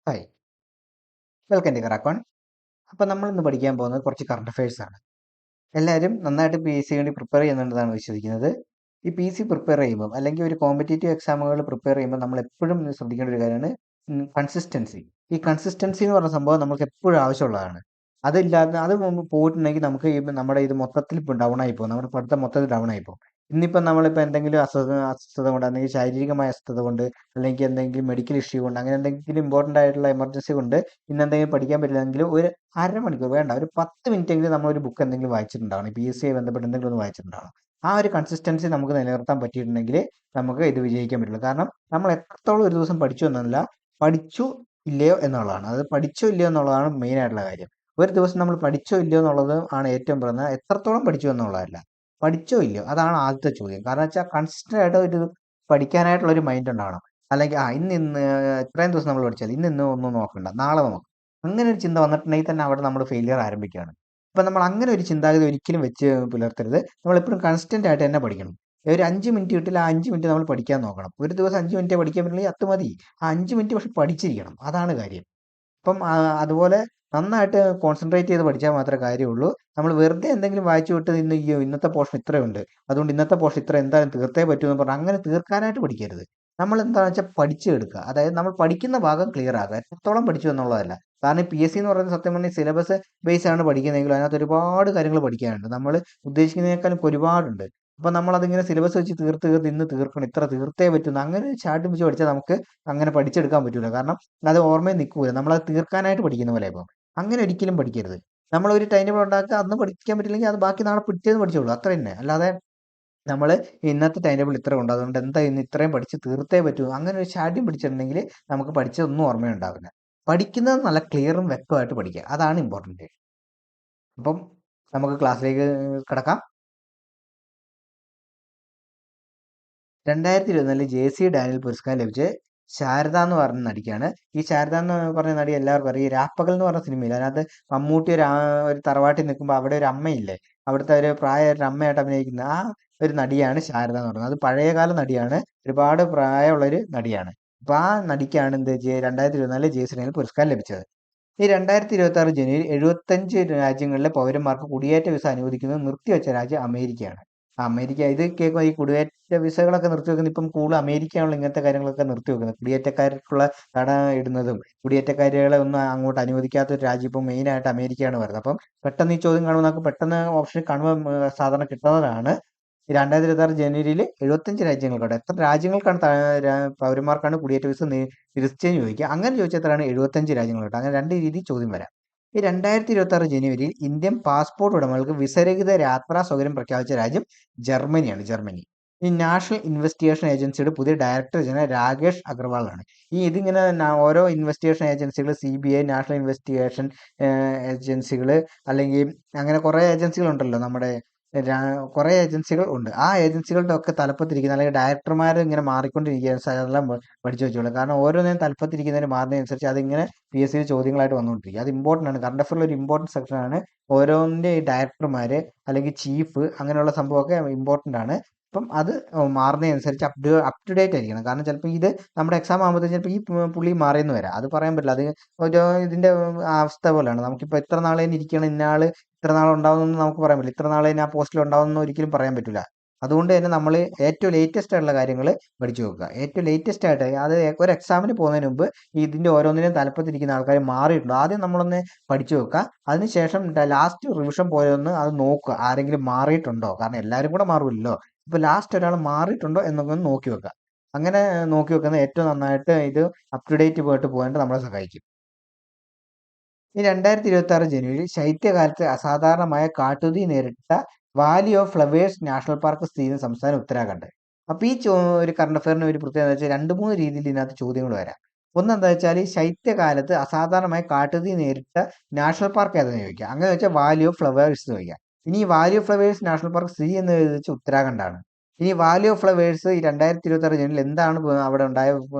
Hi, welcome to കറക്കോൺ. അപ്പോൾ നമ്മൾ ഇന്ന് പഠിക്കാൻ പോകുന്നത് കുറച്ച് കറണ്ട് അഫയേഴ്സ് ആണ്. എല്ലാവരും നന്നായിട്ട് പി എസ് സി വേണ്ടി പ്രിപ്പയർ ചെയ്യുന്നുണ്ടെന്നാണ് വിശ്വസിക്കുന്നത്. ഈ പി സി പ്രിപ്പയർ ചെയ്യുമ്പോൾ അല്ലെങ്കിൽ ഒരു കോമ്പറ്റേറ്റീവ് എക്സാമുകൾ പ്രിപ്പയർ ചെയ്യുമ്പോൾ നമ്മൾ എപ്പോഴും ശ്രദ്ധിക്കേണ്ട ഒരു കാര്യമാണ് കൺസിസ്റ്റൻസി. ഈ കൺസിസ്റ്റൻസി എന്ന് പറഞ്ഞ സംഭവം നമുക്ക് എപ്പോഴും ആവശ്യമുള്ളതാണ്. അതില്ലാതെ അത് മുമ്പ് പോയിട്ടുണ്ടെങ്കിൽ നമുക്ക് നമ്മുടെ ഇത് മൊത്തത്തിൽ ഇപ്പോൾ ഡൗൺ ആയി പോകും. നമ്മുടെ പഠിത്തം മൊത്തത്തിൽ ഡൗൺ ആയി പോകും. ഇന്നിപ്പം നമ്മളിപ്പോൾ എന്തെങ്കിലും അസ്വസ്ഥത കൊണ്ട് അല്ലെങ്കിൽ ശാരീരികമായ അസ്വസ്ഥത കൊണ്ട് അല്ലെങ്കിൽ എന്തെങ്കിലും മെഡിക്കൽ ഇഷ്യൂ കൊണ്ട് അങ്ങനെ എന്തെങ്കിലും ഇമ്പോർട്ടൻ്റ് ആയിട്ടുള്ള എമർജൻസി കൊണ്ട് ഇന്ന് എന്തെങ്കിലും പഠിക്കാൻ പറ്റില്ലെങ്കിൽ ഒരു അരമണിക്കൂർ വേണ്ട, ഒരു 10 മിനിറ്റെങ്കിലും നമ്മൾ ഒരു ബുക്ക് എന്തെങ്കിലും വായിച്ചിട്ടുണ്ടാവണം. പി എസ് സിയെ ബന്ധപ്പെട്ട് എന്തെങ്കിലും ഒന്ന് വായിച്ചിട്ടുണ്ടാവണം. ആ ഒരു കൺസിസ്റ്റൻസി നമുക്ക് നിലനിർത്താൻ പറ്റിയിട്ടുണ്ടെങ്കിൽ നമുക്ക് ഇത് വിജയിക്കാൻ പറ്റുള്ളൂ. കാരണം നമ്മൾ എത്രത്തോളം ഒരു ദിവസം പഠിച്ചു എന്നല്ല, പഠിച്ചു ഇല്ലയോ എന്നുള്ളതാണ്. അത് പഠിച്ചോ ഇല്ലയോ എന്നുള്ളതാണ് മെയിൻ ആയിട്ടുള്ള കാര്യം. ഒരു ദിവസം നമ്മൾ പഠിച്ചോ ഇല്ലയോ എന്നുള്ളത് ആണ് ഏറ്റവും പ്രധാനം, എത്രത്തോളം പഠിച്ചു എന്നുള്ളതല്ല. പഠിച്ചോ ഇല്ലയോ അതാണ് ആദ്യത്തെ ചോദ്യം. കാരണം വെച്ചാൽ കൺസിസ്റ്റന്റ് ആയിട്ട് ഒരു പഠിക്കാനായിട്ടുള്ള ഒരു മൈൻഡ് ഉണ്ടാവണം. അല്ലെങ്കിൽ ഇന്ന് ഇത്രയും ദിവസം നമ്മൾ പഠിച്ചത് ഇന്ന് ഒന്നും നോക്കണ്ട, നാളെ നോക്കാം, അങ്ങനെ ഒരു ചിന്ത വന്നിട്ടുണ്ടെങ്കിൽ തന്നെ അവിടെ നമ്മൾ ഫെയിലിയർ ആരംഭിക്കുകയാണ്. അപ്പം നമ്മൾ അങ്ങനെ ഒരു ചിന്താഗതി ഒരിക്കലും വെച്ച് പുലർത്തരുത്. നമ്മളെപ്പോഴും കൺസ്റ്റന്റ് ആയിട്ട് തന്നെ പഠിക്കണം. ഒരു 5 മിനിറ്റ് കിട്ടില്ല, ആ 5 മിനിറ്റ് നമ്മൾ പഠിക്കാൻ നോക്കണം. ഒരു ദിവസം 5 മിനിറ്റ് പഠിക്കാൻ പറ്റില്ലെങ്കിൽ അത് മതി. ആ 5 മിനിറ്റ് പക്ഷെ പഠിച്ചിരിക്കണം, അതാണ് കാര്യം. അപ്പം അതുപോലെ നന്നായിട്ട് കോൺസെൻട്രേറ്റ് ചെയ്ത് പഠിച്ചാൽ മാത്രമേ കാര്യമുള്ളൂ. നമ്മൾ വെറുതെ എന്തെങ്കിലും വായിച്ചു വിട്ട് ഇന്നത്തെ പോർഷൻ ഇത്രയുണ്ട്, അതുകൊണ്ട് ഇന്നത്തെ പോർഷൻ ഇത്ര എന്തായാലും തീർത്തേ പറ്റൂ എന്ന് പറഞ്ഞാൽ അങ്ങനെ തീർക്കാനായിട്ട് പഠിക്കരുത്. നമ്മൾ എന്താണെന്ന് വെച്ചാൽ പഠിച്ചെടുക്കുക. അതായത് നമ്മൾ പഠിക്കുന്ന ഭാഗം ക്ലിയർ ആക്കുക, എത്രത്തോളം പഠിച്ചു എന്നുള്ളതല്ല. കാരണം പി എസ് സി എന്ന് പറയുന്നത് സത്യം പറഞ്ഞാൽ സിലബസ് ബേസ് ആണ് പഠിക്കുന്നതെങ്കിലും അതിനകത്ത് ഒരുപാട് കാര്യങ്ങൾ പഠിക്കാനുണ്ട്. നമ്മൾ ഉദ്ദേശിക്കുന്നതിനേക്കാളും ഒരുപാടുണ്ട്. അപ്പം നമ്മളതിങ്ങനെ സിലബസ് വെച്ച് തീർത്ത് ഇന്ന് തീർക്കണം, ഇത്ര തീർത്തേ പറ്റുന്നു, അങ്ങനെ ചാട്ടി പിടിച്ച് പഠിച്ചാൽ നമുക്ക് അങ്ങനെ പഠിച്ചെടുക്കാൻ പറ്റൂല. കാരണം അത് ഓർമ്മയിൽ നിൽക്കൂല. നമ്മളത് തീർക്കാനായിട്ട് പഠിക്കുന്ന പോലെ ഇപ്പം അങ്ങനെ ഒരിക്കലും പഠിക്കരുത്. നമ്മളൊരു ടൈം ടേബിൾ ഉണ്ടാക്കുക, അന്ന് പഠിക്കാൻ പറ്റില്ലെങ്കിൽ അത് ബാക്കി നാളെ പിറ്റേന്ന് പഠിച്ചോളൂ, അത്ര തന്നെ. അല്ലാതെ നമ്മൾ ഇന്നത്തെ ടൈം ടേബിൾ ഇത്ര ഉണ്ട്, അതുകൊണ്ട് എന്താ ഇന്ന് ഇത്രയും പഠിച്ച് തീർത്തേ പറ്റൂ, അങ്ങനെ ഒരു ശാഠ്യം പിടിച്ചിട്ടുണ്ടെങ്കിൽ നമുക്ക് പഠിച്ചതൊന്നും ഓർമ്മയുണ്ടാവില്ല. പഠിക്കുന്നത് നല്ല ക്ലിയറും വ്യക്തമായിട്ട് പഠിക്കുക, അതാണ് ഇമ്പോർട്ടൻറ്റ്. അപ്പം നമുക്ക് ക്ലാസ്സിലേക്ക് കിടക്കാം. 2024 ജെ.സി. ഡാനിയൽ പുരസ്കാരം ലഭിച്ച ശാരദ എന്ന് പറഞ്ഞ നടിക്കാണ്. ഈ ശാരദ എന്ന് പറഞ്ഞ നടി എല്ലാവർക്കും അറിയാം. ഈ രാപ്പകൽ എന്ന് പറഞ്ഞ സിനിമയിൽ അതിനകത്ത് മമ്മൂട്ടി ഒരു തറവാട്ടിൽ നിൽക്കുമ്പോൾ അവിടെ ഒരു അമ്മയില്ലേ, അവിടുത്തെ ഒരു പ്രായ ഒരു അമ്മയായിട്ട് അഭിനയിക്കുന്ന ആ ഒരു നടിയാണ് ശാരദ എന്ന് പറയുന്നത്. അത് പഴയകാല നടിയാണ്, ഒരുപാട് പ്രായമുള്ളൊരു നടിയാണ്. അപ്പൊ ആ നടിക്കാണ് 2024 ജെ.സി. ഡാനിയൽ പുരസ്കാരം ലഭിച്ചത്. ഈ 2026 ജനുവരി 75 രാജ്യങ്ങളിലെ പൗരന്മാർക്ക് കുടിയേറ്റ വിസ അനുവദിക്കുന്നത് നിർത്തിവെച്ച രാജ്യം അമേരിക്കയാണ്. അമേരിക്ക ഇത് കേൾക്കുമ്പോൾ ഈ കുടിയേറ്റ വിസകളൊക്കെ നിർത്തിവെക്കുന്നത് ഇപ്പം കൂടുതൽ അമേരിക്കയാണല്ലോ ഇങ്ങനത്തെ കാര്യങ്ങളൊക്കെ നിർത്തിവെക്കുന്നത്. കുടിയേറ്റക്കാർക്കുള്ള തട ഇടുന്നതും കുടിയേറ്റക്കാരികളെ ഒന്നും അങ്ങോട്ട് അനുവദിക്കാത്ത ഒരു രാജ്യം ഇപ്പം മെയിനായിട്ട് അമേരിക്കയാണ് വരുന്നത്. അപ്പം പെട്ടെന്ന് ഈ ചോദ്യം കാണുമ്പോൾ നമുക്ക് പെട്ടെന്ന് ഓപ്ഷൻ കാണുമ്പോൾ സാധാരണ കിട്ടുന്നതാണ്. 2026 ജനുവരിയിൽ 75 രാജ്യങ്ങൾക്കാണ്. എത്ര രാജ്യങ്ങൾക്കാണ് പൗരന്മാർക്കാണ് കുടിയേറ്റ വിസ നിരസിച്ചതെന്ന് ചോദിക്കുക. അങ്ങനെ ചോദിച്ചാൽ 75 രാജ്യങ്ങളായിട്ട്. അങ്ങനെ രണ്ട് രീതിയിൽ ചോദ്യം വരാം. ഈ 2026 ജനുവരിയിൽ ഇന്ത്യൻ പാസ്പോർട്ട് ഉടമകൾക്ക് വിസരഹിത യാത്രാ സൗകര്യം പ്രഖ്യാപിച്ച രാജ്യം ജർമ്മനിയാണ്. ജർമ്മനി. ഈ നാഷണൽ ഇൻവെസ്റ്റിഗേഷൻ ഏജൻസിയുടെ പുതിയ ഡയറക്ടർ ജനറൽ രാകേഷ് അഗർവാളാണ്. ഇതിങ്ങനെ ഓരോ ഇൻവെസ്റ്റിഗേഷൻ ഏജൻസികൾ, CBI, നാഷണൽ ഇൻവെസ്റ്റിഗേഷൻ ഏജൻസികൾ, അല്ലെങ്കിൽ അങ്ങനെ കുറേ ഏജൻസികളുണ്ടല്ലോ നമ്മുടെ കുറേ ഏജൻസികൾ ഉണ്ട്. ആ ഏജൻസികളുടെ ഒക്കെ തലപ്പത്തിരിക്കുന്ന അല്ലെങ്കിൽ ഡയറക്ടർമാർ ഇങ്ങനെ മാറിക്കൊണ്ടിരിക്കുകയാണ്. എല്ലാം പഠിച്ചു വെച്ചോളൂ. കാരണം ഓരോന്നിനും തലപ്പത്തിരിക്കുന്നതിന് മാറുന്നതനുസരിച്ച് അതിങ്ങനെ പി എസ് സിയിൽ ചോദ്യങ്ങളായിട്ട് വന്നുകൊണ്ടിരിക്കുക. അത് ഇമ്പോർട്ടൻ്റ് ആണ്. കറണ്ട് അഫയറിൽ ഒരു ഇമ്പോർട്ടൻറ്റ് സെക്ഷനാണ്. ഓരോന്നിൻ്റെ ഈ ഡയറക്ടർമാർ അല്ലെങ്കിൽ ചീഫ് അങ്ങനെയുള്ള സംഭവമൊക്കെ ഇമ്പോർട്ടൻ്റ് ആണ്. അപ്പം അത് മാറുന്നതനുസരിച്ച് അപ് ടു ഡേറ്റ് ആയിരിക്കണം. കാരണം ചിലപ്പോൾ ഇത് നമ്മുടെ എക്സാം ആകുമ്പോഴത്തേക്കും ചിലപ്പോൾ ഈ പുള്ളി മാറിയെന്ന് വരാം. അത് പറയാൻ പറ്റില്ല. അത് ഒരു ഇതിൻ്റെ അവസ്ഥ പോലെയാണ്. നമുക്കിപ്പോൾ എത്ര നാളെ ഇരിക്കണം, ഇന്ന ഇത്ര നാളുണ്ടാവുമെന്ന് നമുക്ക് പറയാൻ പറ്റില്ല. ഇത്ര നാളെ ആ പോസ്റ്റിൽ ഉണ്ടാവുമെന്ന് ഒരിക്കലും പറയാൻ പറ്റില്ല. അതുകൊണ്ട് തന്നെ നമ്മൾ ഏറ്റവും ലേറ്റസ്റ്റ് ആയിട്ടുള്ള കാര്യങ്ങൾ പഠിച്ചു വെക്കുക. ഏറ്റവും ലേറ്റസ്റ്റ് ആയിട്ട് അത് ഒരു എക്സാമിന് പോകുന്നതിന് മുമ്പ് ഇതിൻ്റെ ഓരോന്നിനും തലപ്പത്തിരിക്കുന്ന ആൾക്കാർ മാറിയിട്ടുണ്ട്, ആദ്യം നമ്മളൊന്ന് പഠിച്ചു വെക്കുക. അതിനുശേഷം ലാസ്റ്റ് റിവിഷൻ പോയൊന്ന് അത് നോക്കുക, ആരെങ്കിലും മാറിയിട്ടുണ്ടോ. കാരണം എല്ലാവരും കൂടെ മാറുമല്ലോ. ഇപ്പോൾ ലാസ്റ്റ് ഒരാൾ മാറിയിട്ടുണ്ടോ എന്നൊക്കെ ഒന്ന് നോക്കി വെക്കുക. അങ്ങനെ നോക്കി വെക്കുന്നത് ഏറ്റവും നന്നായിട്ട് ഇത് അപ് ടു ഡേറ്റ് പോയിട്ട് പോകാനായിട്ട് നമ്മളെ സഹായിക്കും. ഈ 2026 ജനുവരിയിൽ ശൈത്യകാലത്ത് അസാധാരണമായ കാട്ടുതീ നേരിട്ട Valley of flowers national park സ്ഥിതി ചെയ്യുന്ന സംസ്ഥാനം ഉത്തരാഖണ്ഡ്. അപ്പൊ ഈ ഒരു കറണ്ട് അഫയറിന് ഒരു പ്രത്യേകത വെച്ചാൽ 2-3 രീതിയിൽ ഇതിനകത്ത് ചോദ്യങ്ങൾ വരാം. ഒന്ന് എന്താ വെച്ചാൽ ഈ ശൈത്യകാലത്ത് അസാധാരണമായ കാട്ടുതീ നേരിട്ട നാഷണൽ പാർക്ക് ഏതാണെന്ന് ചോദിക്കുക. അങ്ങനെ വെച്ചാൽ വാലി ഓഫ് ഫ്ലവേഴ്സ് എന്ന് ചോദിക്കുക. ഇനി ഈ Valley of flowers national park സ്ഥിതി എന്ന് വെച്ചാൽ ഉത്തരാഖണ്ഡാണ്. ഇനി വാലി ഓഫ് ഫ്ലവേഴ്സ് ഈ 2026 ജനുവരിയിൽ എന്താണ് അവിടെ ഉണ്ടായ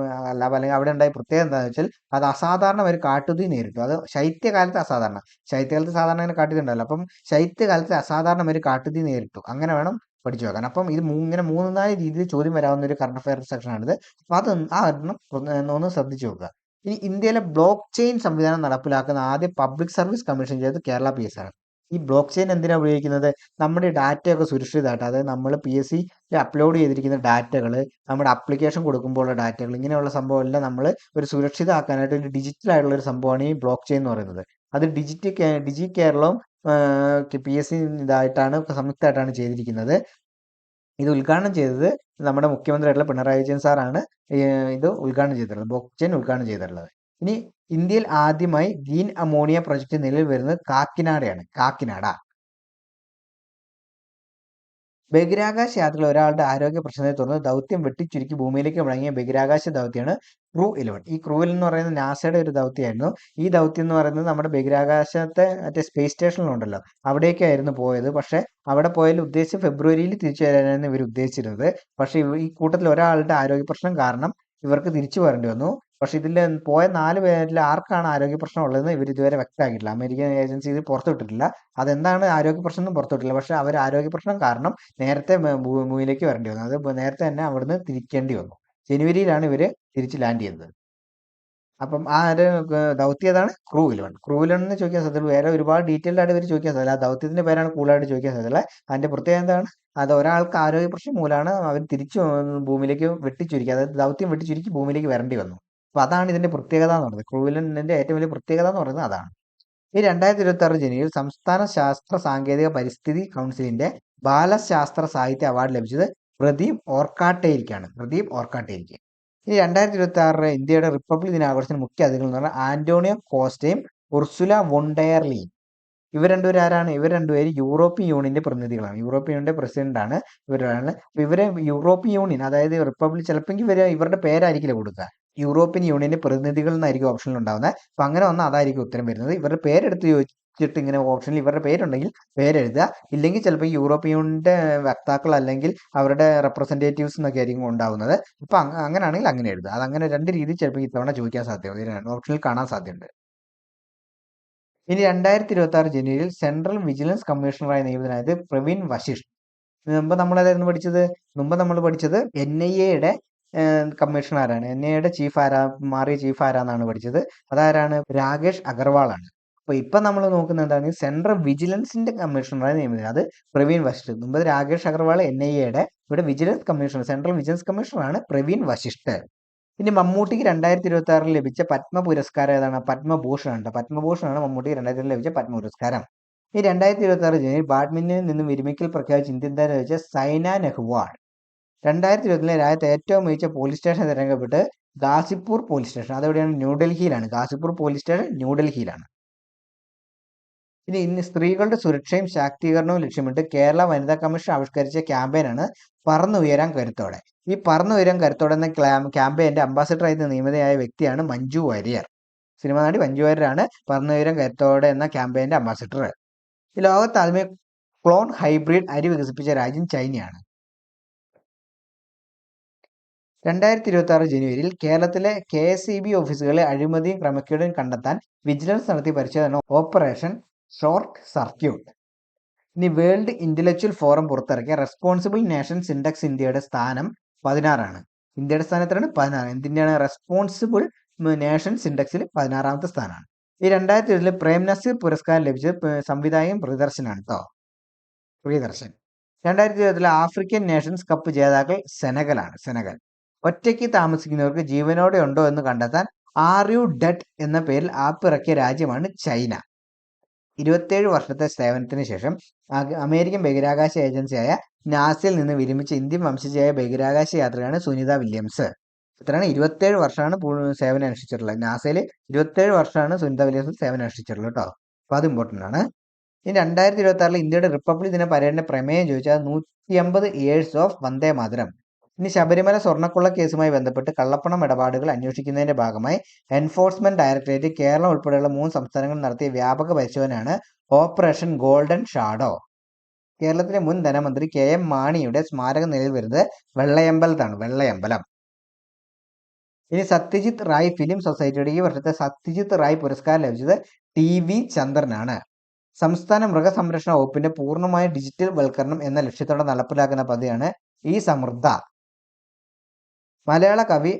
അല്ലെങ്കിൽ അവിടെ ഉണ്ടായ പ്രത്യേകത എന്താണെന്ന് വെച്ചാൽ അത് അസാധാരണ ഒരു കാട്ടുതീ നേരിട്ടു. അത് ശൈത്യകാലത്ത് അസാധാരണ, ശൈത്യകാലത്ത് സാധാരണ അങ്ങനെ കാട്ടുതീ ഉണ്ടാവില്ല. അപ്പം ശൈത്യകാലത്ത് അസാധാരണ ഒരു കാട്ടുതീ നേരിട്ടു, അങ്ങനെ വേണം പഠിച്ചു വെക്കാൻ. അപ്പം ഇത് ഇങ്ങനെ 3-4 രീതിയിൽ ചോദ്യം വരാവുന്ന ഒരു കറണ്ട് അഫയർ സെക്ഷനാണിത്. അപ്പം അത് ആ ഒരെണ്ണം ഒന്ന് ശ്രദ്ധിച്ചു നോക്കുക. ഇനി ഇന്ത്യയിലെ ബ്ലോക്ക് ചെയിൻ സംവിധാനം നടപ്പിലാക്കുന്ന ആദ്യ പബ്ലിക് സർവീസ് കമ്മീഷൻ ചെയ്തത് കേരള PSC ആണ്. ഈ ബ്ലോക്ക് ചെയിൻ എന്തിനാണ് ഉപയോഗിക്കുന്നത്? നമ്മുടെ ഡാറ്റയൊക്കെ സുരക്ഷിതമായിട്ട്, അതായത് നമ്മൾ PSC അപ്ലോഡ് ചെയ്തിരിക്കുന്ന ഡാറ്റകൾ, നമ്മുടെ അപ്ലിക്കേഷൻ കൊടുക്കുമ്പോഴുള്ള ഡാറ്റകൾ, ഇങ്ങനെയുള്ള സംഭവമെല്ലാം നമ്മൾ ഒരു സുരക്ഷിതമാക്കാനായിട്ട് ഒരു ഡിജിറ്റൽ ആയിട്ടുള്ള ഒരു സംഭവമാണ് ഈ ബ്ലോക്ക് ചെയിൻ എന്ന് പറയുന്നത്. അത് ഡിജി കേരളവും PSC ഇതായിട്ടാണ് സംയുക്തമായിട്ടാണ് ചെയ്തിരിക്കുന്നത്. ഇത് ഉദ്ഘാടനം ചെയ്തത് നമ്മുടെ മുഖ്യമന്ത്രിയായിട്ടുള്ള പിണറായി വിജയൻ സാറാണ് ഇത് ഉദ്ഘാടനം ചെയ്തിട്ടുള്ളത്, ബ്ലോക്ക് ചെയിൻ ഉദ്ഘാടനം ചെയ്തിട്ടുള്ളത്. ഇനി ഇന്ത്യയിൽ ആദ്യമായി ഗ്രീൻ അമോണിയ പ്രൊജക്ട് നിലവിൽ വരുന്നത് കാക്കിനാടയാണ്. കാക്കിനാട. ബഹിരാകാശ യാത്രയിൽ ഒരാളുടെ ആരോഗ്യ പ്രശ്നത്തെ തുടർന്ന് ദൗത്യം വെട്ടിച്ചുരുക്കി ഭൂമിയിലേക്ക് മടങ്ങിയ ബഹിരാകാശ ദൗത്യമാണ് Crew-11. ഈ Crew-11 എന്ന് പറയുന്നത് നാസയുടെ ഒരു ദൗത്യമായിരുന്നു. ഈ ദൗത്യം എന്ന് പറയുന്നത് നമ്മുടെ ബഹിരാകാശത്തെ മറ്റേ സ്പേസ് സ്റ്റേഷനിലുണ്ടല്ലോ, അവിടേക്കായിരുന്നു പോയത്. പക്ഷെ അവിടെ പോയാൽ ഉദ്ദേശിച്ച ഫെബ്രുവരിയിൽ തിരിച്ചു വരാനായിരുന്നു ഇവർ ഉദ്ദേശിച്ചിരുന്നത്. പക്ഷെ ഈ കൂട്ടത്തിൽ ഒരാളുടെ ആരോഗ്യ പ്രശ്നം കാരണം ഇവർക്ക് തിരിച്ചു വരേണ്ടി വന്നു. പക്ഷെ ഇതിൽ പോയ 4 പേരിൽ ആർക്കാണ് ആരോഗ്യ പ്രശ്നം ഉള്ളതെന്ന് ഇവർ ഇതുവരെ വ്യക്തമാക്കിയിട്ടില്ല. അമേരിക്കൻ ഏജൻസി ഇത് പുറത്തുവിട്ടിട്ടില്ല. അതെന്താണ് ആരോഗ്യ പ്രശ്നം എന്നും പുറത്തുവിട്ടില്ല. പക്ഷെ അവർ ആരോഗ്യ പ്രശ്നം കാരണം നേരത്തെ ഭൂമിയിലേക്ക് വരേണ്ടി വന്നു. അത് നേരത്തെ തന്നെ അവിടുന്ന് തിരിക്കേണ്ടി വന്നു. ജനുവരിയിലാണ് ഇവർ തിരിച്ച് ലാൻഡ് ചെയ്തത്. അപ്പം ആ ഒരു ദൗത്യം ഏതാണ്? Crew-11. Crew-11 എന്ന് ചോദിക്കാൻ സാധ്യതയുള്ളൂ. വേറെ ഒരുപാട് ഡീറ്റെയിൽഡ് ആയിട്ട് ഇവർ ചോദിക്കാൻ സാധ്യത. ആ ദൗത്യത്തിന്റെ പേരാണ് കൂടുതലായിട്ട് ചോദിക്കാൻ സാധ്യതയുള്ളത്. അതിന്റെ പ്രത്യേകത എന്താണ്? അത് ഒരാൾക്ക് ആരോഗ്യ പ്രശ്നം മൂലമാണ് അവർ തിരിച്ചു ഭൂമിയിലേക്ക് വെട്ടിച്ചുരുക്കി, അതായത് ദൗത്യം വെട്ടിച്ചുരുക്കി ഭൂമിയിലേക്ക് വരേണ്ടി വന്നു. അപ്പൊ അതാണ് ഇതിന്റെ പ്രത്യേകത എന്ന് പറയുന്നത്. Crew-11ന്റെ ഏറ്റവും വലിയ പ്രത്യേകത എന്ന് പറയുന്നത് അതാണ്. ഈ 2026 ജനുവരിയിൽ സംസ്ഥാന ശാസ്ത്ര സാങ്കേതിക പരിസ്ഥിതി കൗൺസിലിന്റെ ബാലശാസ്ത്ര സാഹിത്യ അവാർഡ് ലഭിച്ചത് പ്രദീപ് ഓർക്കാട്ടേരിക്കാണ്. പ്രദീപ് ഓർക്കാട്ടേരിക്ക്. ഈ 2026 ഇന്ത്യയുടെ റിപ്പബ്ലിക് ദിനാഘോഷത്തിന് മുഖ്യ അതിഥികൾ എന്ന് പറഞ്ഞാൽ ആന്റോണിയോ കോസ്റ്റയും ഉർസുല വൊണ്ടേർലിയും. ഇവർ രണ്ടുപേരും ആരാണ്? ഇവർ രണ്ടുപേരും യൂറോപ്യൻ യൂണിയന്റെ പ്രതിനിധികളാണ്. യൂറോപ്യൻ യൂണിയന്റെ പ്രസിഡന്റ് ആണ് ഇവരാണ്. അപ്പൊ ഇവരെ യൂറോപ്യൻ യൂണിയൻ, അതായത് റിപ്പബ്ലിക്, ചിലപ്പോൾ ഇവരുടെ പേരായിരിക്കില്ല കൊടുക്കുക, യൂറോപ്യൻ യൂണിയന്റെ പ്രതിനിധികൾ എന്നായിരിക്കും ഓപ്ഷനിൽ ഉണ്ടാവുന്നത്. അപ്പൊ അങ്ങനെ വന്നാൽ അതായിരിക്കും ഉത്തരം വരുന്നത്. ഇവരുടെ പേരെടുത്ത് ചോദിച്ചിട്ട് ഇങ്ങനെ ഓപ്ഷനിൽ ഇവരുടെ പേരുണ്ടെങ്കിൽ പേരെഴുതുക, ഇല്ലെങ്കിൽ ചിലപ്പോൾ യൂറോപ്യൻ യൂണിയന്റെ വക്താക്കൾ അല്ലെങ്കിൽ അവരുടെ റെപ്രസെന്റേറ്റീവ്സ് എന്നൊക്കെ ആയിരിക്കും ഉണ്ടാവുന്നത്. ഇപ്പൊ അങ്ങനെയാണെങ്കിൽ അങ്ങനെ എഴുതുക. അത് അങ്ങനെ 2 രീതിയിൽ ചിലപ്പോൾ ഇത്തവണ ചോദിക്കാൻ സാധ്യതയുണ്ട്, ഓപ്ഷനിൽ കാണാൻ സാധ്യതയുണ്ട്. ഇനി 2026 ജനുവരിയിൽ സെൻട്രൽ വിജിലൻസ് കമ്മീഷണറായി നിയമിതനായത് പ്രവീൺ വശിഷ്ഠ്. മുമ്പ് നമ്മൾ പഠിച്ചത് NIA-യുടെ കമ്മീഷണറാണ്. NIA-യുടെ മാറിയ ചീഫ് ആരാന്നാണ് പഠിച്ചത്. അതാരാണ്? രാകേഷ് അഗർവാളാണ്. അപ്പൊ ഇപ്പൊ നമ്മൾ നോക്കുന്നത് എന്താണ്? സെൻട്രൽ വിജിലൻസിന്റെ കമ്മീഷണറായി നിയമിതനാണ്. അത് പ്രവീൺ വശിഷ്ഠ്. മുമ്പ് രാകേഷ് അഗർവാൾ NIA-യുടെ, ഇവിടെ വിജിലൻസ് കമ്മീഷണർ, സെൻട്രൽ വിജിലൻസ് കമ്മീഷണറാണ് പ്രവീൺ വശിഷ്ഠ്. ഇനി മമ്മൂട്ടിക്ക് 2026 ലഭിച്ച പത്മ പുരസ്കാരം ഏതാണ്? പത്മഭൂഷൺ ആണ്. പത്മഭൂഷണാണ് മമ്മൂട്ടിക്ക് 2026 ലഭിച്ച പത്മ പുരസ്കാരം. ഈ 2026 ജനുവരി ബാഡ്മിന്റണിൽ നിന്നും വിരമിക്കൽ പ്രഖ്യാപിച്ച ഇന്ത്യൻ താരം ലഭിച്ച സൈന നെഹ്വാൾ. 2020 രാജ്യത്തെ ഏറ്റവും മികച്ച പോലീസ് സ്റ്റേഷൻ തിരഞ്ഞെടുക്കപ്പെട്ട് ഗാസിപ്പൂർ പോലീസ് സ്റ്റേഷൻ. അതെവിടെയാണ്? ന്യൂഡൽഹിയിലാണ്. ഗാസിപ്പൂർ പോലീസ് സ്റ്റേഷൻ ന്യൂഡൽഹിയിലാണ്. ഇനി സ്ത്രീകളുടെ സുരക്ഷയും ശാക്തീകരണവും ലക്ഷ്യമിട്ട് കേരള വനിതാ കമ്മീഷൻ ആവിഷ്കരിച്ച ക്യാമ്പയിനാണ് പറന്നുയരാൻ കരുത്തോടെ. ഈ പറന്നുയരാൻ കരുത്തോടെ എന്ന ക്യാമ്പയിന്റെ അംബാസിഡറായി നിയമിതയായ വ്യക്തിയാണ് മഞ്ജു വാര്യർ. സിനിമാ നടി മഞ്ജു വാര്യരാണ് പറന്നുയരാൻ കരുത്തോടെ എന്ന ക്യാമ്പയിന്റെ അംബാസിഡർ. ഈ ലോകത്ത് ആദ്യമേ ക്ലോൺ ഹൈബ്രിഡ് അരി വികസിപ്പിച്ച രാജ്യം ചൈനയാണ്. 2026 ജനുവരിയിൽ കേരളത്തിലെ KSEB ഓഫീസുകളിലെ അഴിമതിയും ക്രമക്കേടും കണ്ടെത്താൻ വിജിലൻസ് നടത്തിയ പരിശോധന ഓപ്പറേഷൻ ഷോർട്ട് സർക്യൂട്ട്. ഇനി വേൾഡ് ഇന്റലക്ച്വൽ ഫോറം പുറത്തിറക്കിയ റെസ്പോൺസിബിൾ നേഷൻസ് ഇൻഡെക്സ് ഇന്ത്യയുടെ സ്ഥാനം 16ആണ്. ഇന്ത്യയുടെ സ്ഥാനത്താണ് 16. എന്തിന്റെയാണ്? റെസ്പോൺസിബിൾ നേഷൻസ് ഇൻഡെക്സിൽ 16ാമത്തെ സ്ഥാനമാണ്. ഈ 2020 പ്രേം നസീർ പുരസ്കാരം ലഭിച്ചത് സംവിധായകൻ പ്രിയദർശനാണ് കേട്ടോ. പ്രിയദർശൻ. 2020 ആഫ്രിക്കൻ നേഷൻസ് കപ്പ് ജേതാക്കൾ സെനഗലാണ്. സെനഗൽ. ഒറ്റയ്ക്ക് താമസിക്കുന്നവർക്ക് ജീവനോടെ ഉണ്ടോ എന്ന് കണ്ടെത്താൻ ആർ യു ഡെഡ് എന്ന പേരിൽ ആപ്പ് ഇറക്കിയ രാജ്യമാണ് ചൈന. 27 വർഷത്തെ സേവനത്തിന് ശേഷം അമേരിക്കൻ ബഹിരാകാശ ഏജൻസിയായ നാസയിൽ നിന്ന് വിരമിച്ച ഇന്ത്യൻ വംശജയായ ബഹിരാകാശ യാത്രികയാണ് സുനിത വില്യംസ്. ഇത്രയാണ് 27 വർഷമാണ് സേവനം അനുഷ്ഠിച്ചിട്ടുള്ളത്. നാസയിൽ 27 വർഷമാണ് സുനിത വില്യംസ് സേവനം അനുഷ്ഠിച്ചിട്ടുള്ളത് കേട്ടോ. അപ്പൊ അത് ഇമ്പോർട്ടൻ്റ് ആണ്. ഇനി 2026 ഇന്ത്യയുടെ റിപ്പബ്ലിക് ദിന പരേഡിന്റെ പ്രമേയം ചോദിച്ചാൽ 150 ഇയേഴ്സ് ഓഫ് വന്ദേ മാതരം. ഇനി ശബരിമല സ്വർണ്ണക്കൊള്ള കേസുമായി ബന്ധപ്പെട്ട് കള്ളപ്പണം ഇടപാടുകൾ അന്വേഷിക്കുന്നതിന്റെ ഭാഗമായി എൻഫോഴ്സ്മെന്റ് ഡയറക്ടറേറ്റ് കേരളം ഉൾപ്പെടെയുള്ള 3 സംസ്ഥാനങ്ങളിൽ നടത്തിയ വ്യാപക പരിശോധനയാണ് ഓപ്പറേഷൻ ഗോൾഡൻ ഷാഡോ. കേരളത്തിലെ മുൻ ധനമന്ത്രി KM മാണിയുടെ സ്മാരകം നിലയിൽ വരുന്നത് വെള്ളയമ്പലത്താണ്. വെള്ളയമ്പലം. ഇനി സത്യജിത്ത് റായ് ഫിലിം സൊസൈറ്റിയുടെ ഈ വർഷത്തെ സത്യജിത്ത് റായ് പുരസ്കാരം ലഭിച്ചത് TV ചന്ദ്രനാണ്. സംസ്ഥാന മൃഗസംരക്ഷണ വകുപ്പിന്റെ പൂർണ്ണമായ ഡിജിറ്റൽ വൽക്കരണം എന്ന ലക്ഷ്യത്തോടെ നടപ്പിലാക്കുന്ന പദ്ധതിയാണ് ഈ സമൃദ്ധ. മലയാള കവി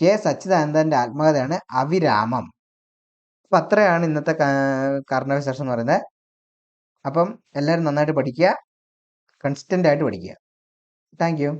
കെ സച്ചിദാനന്ദന്റെ ആത്മകഥയാണ് അവിരാമം. അപ്പൊ അത്രയാണ് ഇന്നത്തെ കറണ്ട് അഫയേഴ്സ് എന്ന് പറയുന്നത്. അപ്പം എല്ലാവരും നന്നായിട്ട് പഠിക്കുക, കൺസിസ്റ്റന്റ് ആയിട്ട് പഠിക്കുക. Thank you.